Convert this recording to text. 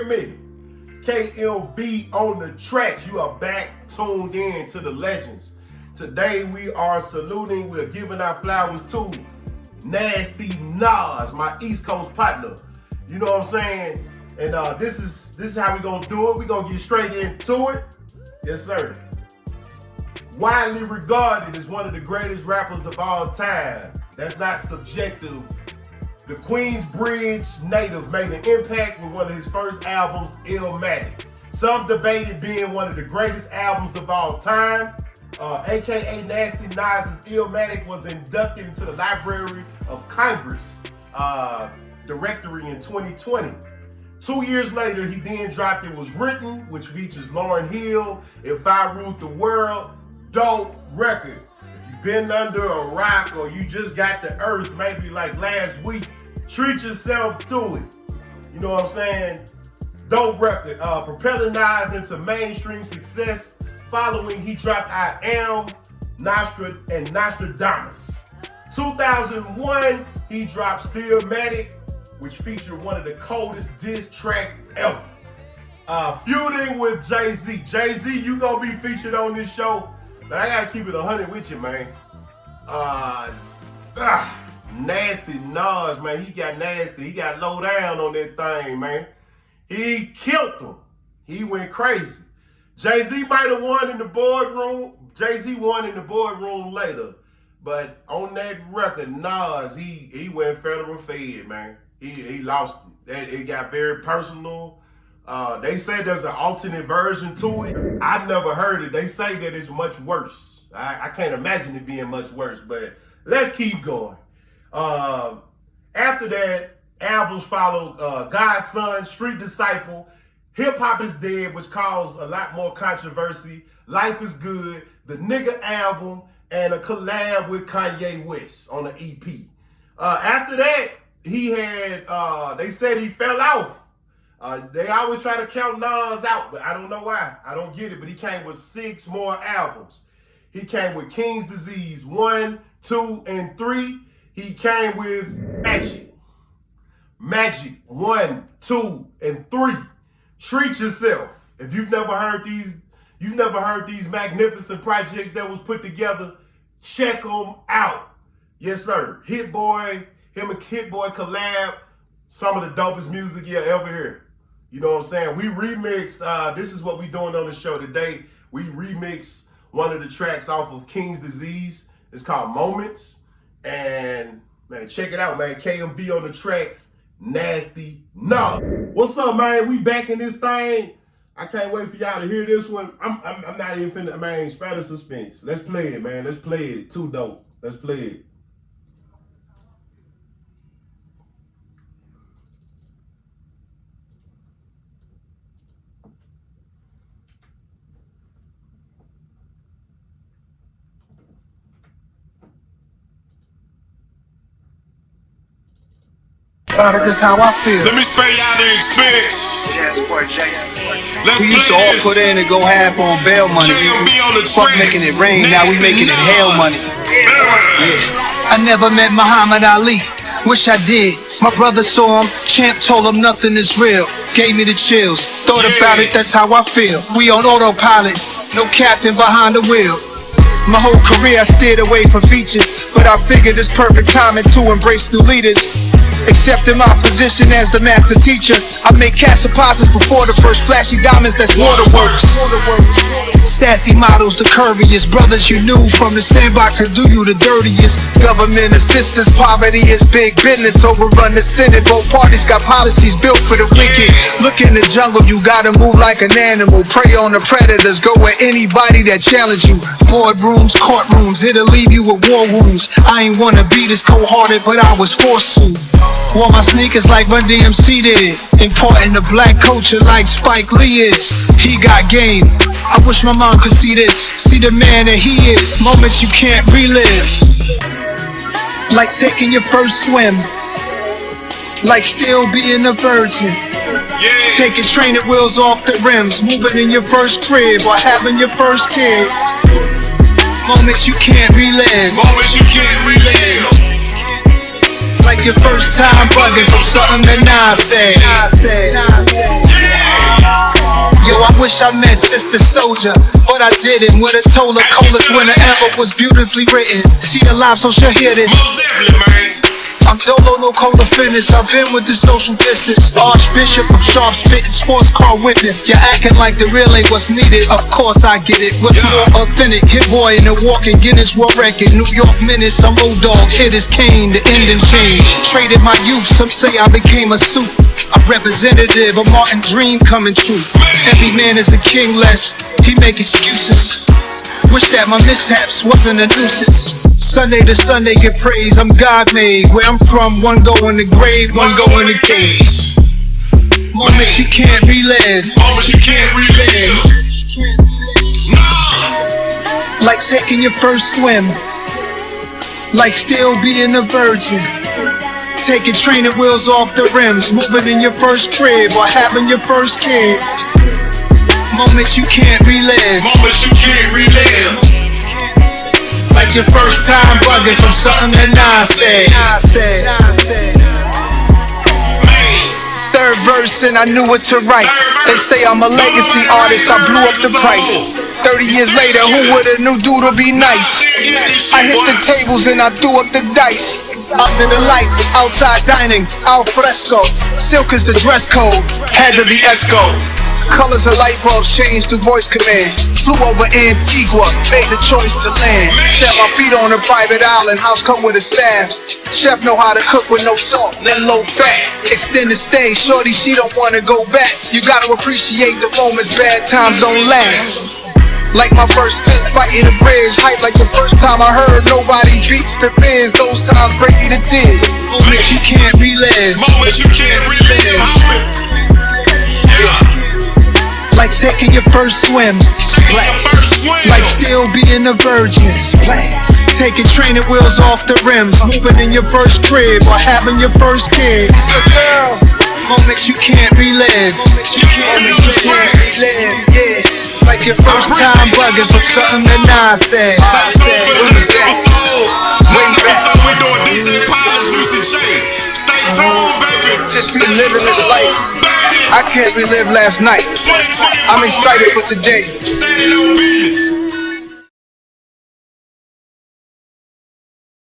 me? KMB on the tracks. You are back tuned in to the legends. Today we are saluting, we're giving our flowers to Nasty Nas, my East Coast partner. You know what I'm saying? And this is how we gonna do it. We gonna get straight into it. Yes, sir. Widely regarded as one of the greatest rappers of all time. That's not subjective. The QUEENSBRIDGE native made an impact with one of his first albums, Illmatic. Some debated being one of the greatest albums of all time. AKA Nasty Nas's Illmatic was inducted into the Library of Congress directory in 2020. 2 years later, he then dropped It Was Written, which features Lauryn Hill, If I Ruled the World. Dope record. If you've been under a rock or you just got the earth maybe like last week, treat yourself to it. You know what I'm saying? Dope record. Propelling Nas into mainstream success following he dropped I Am, and Nostradamus. 2001, he dropped Stillmatic, which featured one of the coldest diss tracks ever. Feuding with Jay-Z. Jay-Z, you gonna be featured on this show, but I gotta keep it 100 with you, man. Nasty Nas, man, he got nasty. He got low down on that thing, man. He killed him. He went crazy. Jay-Z might have won in the boardroom. Jay-Z won in the boardroom later. But on that record, Nas, he went federal fed, man. He lost it. It got very personal. They say there's an alternate version to it. I've never heard it. They say that it's much worse. I can't imagine it being much worse, but let's keep going. After that, albums followed God's Son, Street Disciple, Hip Hop Is Dead, which caused a lot more controversy, Life Is Good, the Nigga album, and a collab with Kanye West on an EP. After that, he had, they said he fell off. They always try to count Nas out, but I don't know why. I don't get it, but he came with 6 more albums. He came with King's Disease 1, 2, and 3. He came with Magic 1, 2, and 3. Treat Yourself. If you've never heard these magnificent projects that was put together, check them out. Yes, sir. Hit Boy, him and Hit Boy collab, some of the dopest music you ever hear. You know what I'm saying? We remixed, this is what we doing on the show today. We remixed one of the tracks off of King's Disease. It's called Moments. And man, check it out, man. KMB on the tracks, Nasty Nas. What's up, man? We back in this thing. I can't wait for y'all to hear this one. I'm not even finna, man, spare the suspense. Let's play it, man. Let's play it. Too dope. Let's play it. This how I feel. Let me spare y'all the expense. We used to all put in and go half on bail money. Fuck making it rain, now we making it hail money. Yeah. I never met Muhammad Ali. Wish I did. My brother saw him, champ told him nothing is real. Gave me the chills. Thought about it, that's how I feel. We on autopilot, no captain behind the wheel. My whole career I steered away from features, but I figured it's perfect timing to embrace new leaders. Accepting my position as the master teacher, I make cash deposits before the first flashy diamonds, that's waterworks. Sassy models, the curviest brothers you knew from the sandbox who do you the dirtiest. Government assistance, poverty is big business. Overrun the Senate, both parties got policies built for the wicked. Look in the jungle, you gotta move like an animal. Prey on the predators, go with anybody that challenge you. Boardrooms, courtrooms, it'll leave you with war wounds. I ain't wanna be this cold-hearted, but I was forced to. Wore my sneakers like Run DMC did. Important to black culture like Spike Lee is. He got game. I wish my mom could see this. See the man that he is. Moments you can't relive. Like taking your first swim. Like still being a virgin. Taking training wheels off the rims. Moving in your first crib or having your first kid. Moments you can't relive. Moments you can't relive. Like your first time bugging from something that Nas said. wish I met Sister Soldier, but I didn't. With a told her coldest winter ever was beautifully written. She alive, so she'll hear this. Most definitely, man. I'm Dolo, no cold offenders. I've been with the social distance. Archbishop, I'm sharp spitting, sports car whipping. You're acting like the real ain't what's needed. Of course I get it. What's more authentic? Hit boy in the walking Guinness World Record. New York Menace, I'm old dog. Hit is Kane, the ending change. Traded my youth, some say I became a suit. A representative of Martin Dream coming true. Every man is a king less, he make excuses. Wish that my mishaps wasn't a nuisance. Sunday to Sunday get praise, I'm God made. Where I'm from, one go in the grave, one go in the cage. Moments you can't relive. Moments you can't relive. Nah. Like taking your first swim. Like still being a virgin. Taking training wheels off the rims. Moving in your first crib or having your first kid. Moments you can't relive. Moments you can't relive. Like your first time bugging from something that Nas said. Third verse and I knew what to write. They say I'm a legacy artist, I blew up the price. 30 years later, who would've knew dude'll be nice? I hit the tables and I threw up the dice. Under the lights, outside dining, al fresco. Silk is the dress code, had to be Esco. Colors of light bulbs changed the voice command. Flew over Antigua, made the choice to land. Set my feet on a private island, house come with a staff. Chef know how to cook with no salt, then low fat. Extended stay, shorty she don't wanna go back. You gotta appreciate the moments, bad times don't last. Like my first fist fight in the bridge. Hype like the first time I heard nobody beats the biz. Those times break me to tears. Moments you can't relive. Moments you can't relive, homie. Yeah. Like taking your first swim. Taking your first swim. Like still being a virgin. Taking training wheels off the rims. Moving in your first crib or having your first kid. So girl, moments you can't relive. You can't relive, yeah. Like your first time bugging from something that Nas said. Stay tuned for the next episode. Next episode we doing DJ Pilot, Juicy J. Stay tuned, baby. Just reliving this life. I can't relive last night. 2024. I'm excited for today. Standing on business.